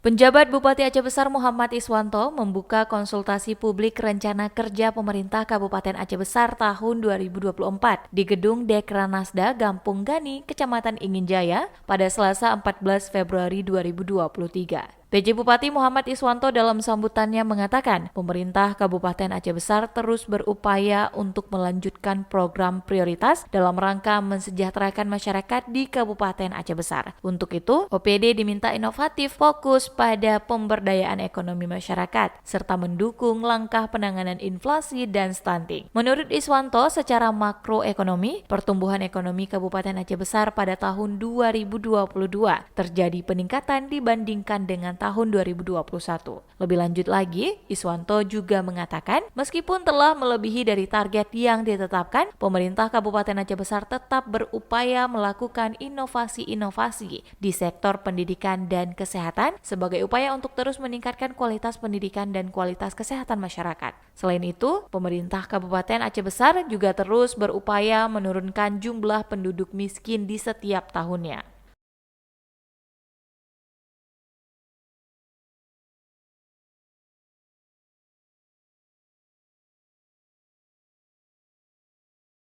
Penjabat Bupati Aceh Besar Muhammad Iswanto membuka konsultasi publik rencana kerja pemerintah Kabupaten Aceh Besar tahun 2024 di Gedung Dekranasda Gampung Gani, Kecamatan Inginjaya pada Selasa 14 Februari 2023. PJ Bupati Muhammad Iswanto dalam sambutannya mengatakan, pemerintah Kabupaten Aceh Besar terus berupaya untuk melanjutkan program prioritas dalam rangka mensejahterakan masyarakat di Kabupaten Aceh Besar. Untuk itu, OPD diminta inovatif, fokus pada pemberdayaan ekonomi masyarakat, serta mendukung langkah penanganan inflasi dan stunting. Menurut Iswanto, secara makroekonomi, pertumbuhan ekonomi Kabupaten Aceh Besar pada tahun 2022 terjadi peningkatan dibandingkan dengan tahun 2021. Lebih lanjut lagi, Iswanto juga mengatakan, meskipun telah melebihi dari target yang ditetapkan, pemerintah Kabupaten Aceh Besar tetap berupaya melakukan inovasi-inovasi di sektor pendidikan dan kesehatan sebagai upaya untuk terus meningkatkan kualitas pendidikan dan kualitas kesehatan masyarakat. Selain itu, pemerintah Kabupaten Aceh Besar juga terus berupaya menurunkan jumlah penduduk miskin di setiap tahunnya.